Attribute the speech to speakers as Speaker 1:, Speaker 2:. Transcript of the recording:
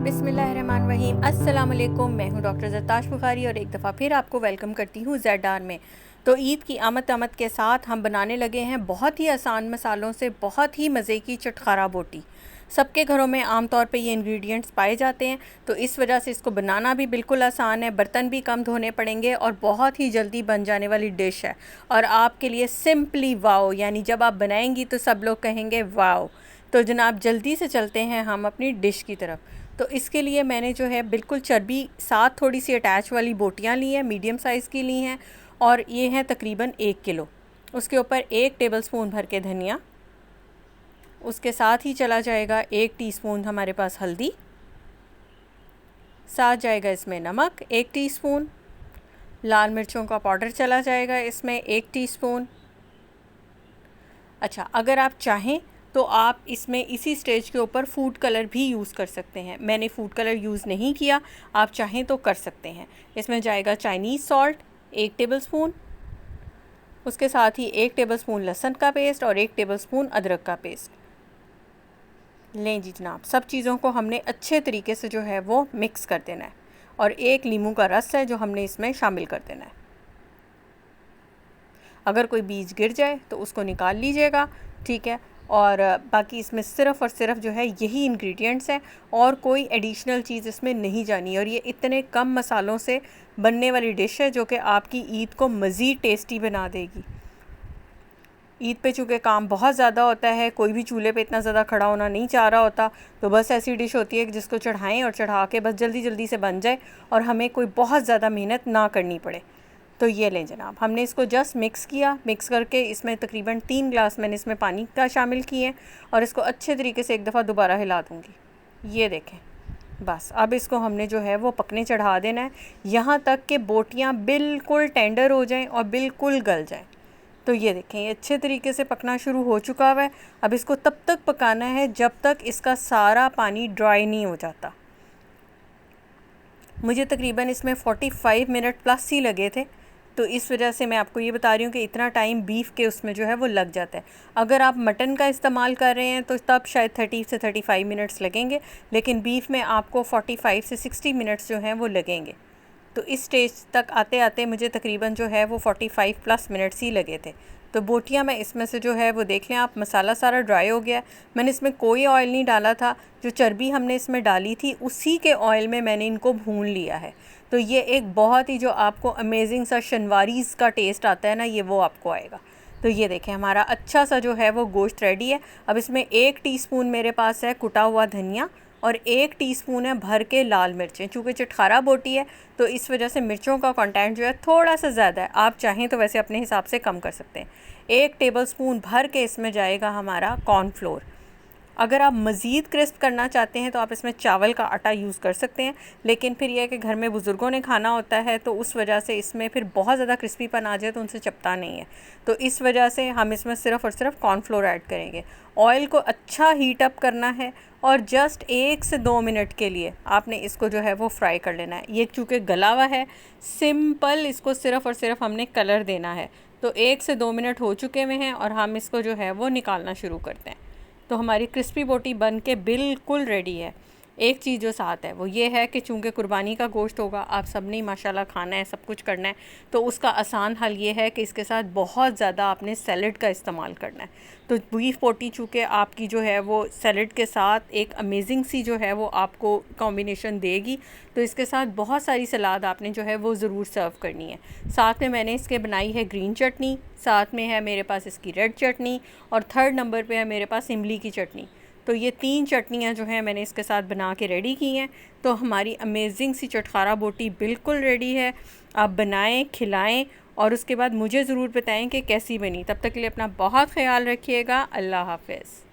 Speaker 1: बिस्मिल्लाहिर्रहमानिर्रहीम। अस्सलाम वालेकुम। मैं हूं डॉक्टर ज़रताश बुखारी और एक दफ़ा फिर आपको वेलकम करती हूं ज़ेडार में। तो ईद की आमद के साथ हम बनाने लगे हैं बहुत ही आसान मसालों से बहुत ही मज़े की चटखारा बोटी। सबके घरों में आम तौर पे ये इंग्रेडिएंट्स पाए जाते हैं, तो इस वजह से इसको बनाना भी बिल्कुल आसान है। बर्तन भी कम धोने पड़ेंगे और बहुत ही जल्दी बन जाने वाली डिश है और आपके लिए सिंपली वाओ, यानी जब आप बनाएंगी तो सब लोग कहेंगे वाओ। तो जनाब जल्दी से चलते हैं हम अपनी डिश की तरफ। तो इसके लिए मैंने जो है बिल्कुल चर्बी साथ थोड़ी सी अटैच वाली बोटियाँ ली हैं, मीडियम साइज़ की ली हैं और ये हैं तकरीबन 1 किलो। उसके ऊपर 1 टेबलस्पून भर के धनिया, उसके साथ ही चला जाएगा 1 टीस्पून हमारे पास हल्दी, साथ जाएगा इसमें नमक 1 टीस्पून, लाल मिर्चों का पाउडर चला जाएगा इसमें 1 टीस्पून। अच्छा, अगर आप चाहें तो आप इसमें इसी स्टेज के ऊपर फूड कलर भी यूज़ कर सकते हैं। मैंने फूड कलर यूज़ नहीं किया, आप चाहें तो कर सकते हैं। इसमें जाएगा चाइनीज़ सॉल्ट 1 टेबलस्पून, उसके साथ ही 1 टेबलस्पून लहसुन का पेस्ट और 1 टेबलस्पून अदरक का पेस्ट। लें जी जनाब, सब चीज़ों को हमने अच्छे तरीके से जो है वो मिक्स कर देना है और 1 नींबू का रस है जो हमने इसमें शामिल कर देना है। अगर कोई बीज गिर जाए तो उसको निकाल लीजिएगा, ठीक है। और बाकी इसमें सिर्फ़ और सिर्फ जो है यही इंग्रेडिएंट्स हैं और कोई एडिशनल चीज़ इसमें नहीं जानी। और ये इतने कम मसालों से बनने वाली डिश है जो कि आपकी ईद को मज़ीद टेस्टी बना देगी। ईद पे चूँकि काम बहुत ज़्यादा होता है, कोई भी चूल्हे पे इतना ज़्यादा खड़ा होना नहीं चाह रहा होता, तो बस ऐसी डिश होती है कि जिसको चढ़ाएँ और चढ़ा के बस जल्दी जल्दी से बन जाए और हमें कोई बहुत ज़्यादा मेहनत ना करनी पड़े। तो ये लें जनाब, हमने इसको जस्ट मिक्स किया। मिक्स करके इसमें तकरीबन 3 ग्लास मैंने इसमें पानी का शामिल किए और इसको अच्छे तरीके से एक दफ़ा दोबारा हिला दूँगी। ये देखें, बस अब इसको हमने जो है वो पकने चढ़ा देना है यहाँ तक कि बोटियाँ बिल्कुल टेंडर हो जाएं और बिल्कुल गल जाएं। तो ये देखें, ये अच्छे तरीके से पकना शुरू हो चुका हुआ है। अब इसको तब तक पकाना है जब तक इसका सारा पानी ड्राई नहीं हो जाता। मुझे तकरीबन इसमें 45 मिनट प्लस ही लगे थे, तो इस वजह से मैं आपको ये बता रही हूँ कि इतना टाइम बीफ के उसमें जो है वो लग जाता है। अगर आप मटन का इस्तेमाल कर रहे हैं तो तब शायद 30 से 35 मिनट्स लगेंगे, लेकिन बीफ में आपको 45 से 60 मिनट्स जो हैं वो लगेंगे। तो इस स्टेज तक आते आते मुझे तकरीबन जो है वो 45 प्लस मिनट्स ही लगे थे। तो बोटियाँ मैं इसमें से जो है वो देख लें आप, मसाला सारा ड्राई हो गया। मैंने इसमें कोई ऑयल नहीं डाला था, जो चर्बी हमने इसमें डाली थी उसी के ऑयल में मैंने इनको भून लिया है। तो ये एक बहुत ही जो आपको अमेजिंग सा शनवारीज़ का टेस्ट आता है ना, ये वो आपको आएगा। तो ये देखें, हमारा अच्छा सा जो है वो गोश्त रेडी है। अब इसमें 1 टीस्पून मेरे पास है कुटा हुआ धनिया और 1 टीस्पून है भर के लाल मिर्चें। चूँकि चटखारा बोटी है तो इस वजह से मिर्चों का कंटेंट जो है थोड़ा सा ज़्यादा है, आप चाहें तो वैसे अपने हिसाब से कम कर सकते हैं। 1 टेबलस्पून भर के इसमें जाएगा हमारा कॉर्नफ्लोर। अगर आप मज़ीद क्रिस्प करना चाहते हैं तो आप इसमें चावल का आटा यूज़ कर सकते हैं, लेकिन फिर यह है कि घर में बुज़ुर्गों ने खाना होता है तो उस वजह से इसमें फिर बहुत ज़्यादा क्रिस्पीपन आ जाए तो उनसे चपता नहीं है। तो इस वजह से हम इसमें सिर्फ़ और सिर्फ कॉर्नफ्लोर ऐड करेंगे। ऑयल को अच्छा हीट अप करना है और जस्ट 1 से 2 मिनट के लिए आपने इसको जो है वो फ्राई कर लेना है। ये चूँकि गला हुआ है, सिंपल इसको सिर्फ़ और सिर्फ हमने कलर देना है। तो 1 से 2 मिनट हो चुके हुए हैं और हम इसको जो है वो निकालना शुरू करते हैं। तो हमारी क्रिस्पी बोटी बन के बिल्कुल रेडी है। एक चीज़ जो साथ है वो ये है कि चूँकि कुर्बानी का गोश्त होगा, आप सब ने माशाल्लाह खाना है, सब कुछ करना है, तो उसका आसान हल ये है कि इसके साथ बहुत ज़्यादा आपने सैलड का इस्तेमाल करना है। तो बीफ बोटी चूँकि आपकी जो है वो सैलड के साथ एक अमेजिंग सी जो है वो आपको कॉम्बिनेशन देगी, तो इसके साथ बहुत सारी सलाद आपने जो है वो ज़रूर सर्व करनी है। साथ में मैंने इसके बनाई है ग्रीन चटनी, साथ में है मेरे पास इसकी रेड चटनी और 3rd नंबर पे है मेरे पास इमली की चटनी। तो ये 3 चटनियाँ जो हैं मैंने इसके साथ बना के रेडी की हैं। तो हमारी अमेजिंग सी चटखारा बोटी बिल्कुल रेडी है। आप बनाएं, खिलाएं और उसके बाद मुझे ज़रूर बताएं कि कैसी बनी। तब तक के लिए अपना बहुत ख्याल रखिएगा। अल्लाह हाफ़िज़।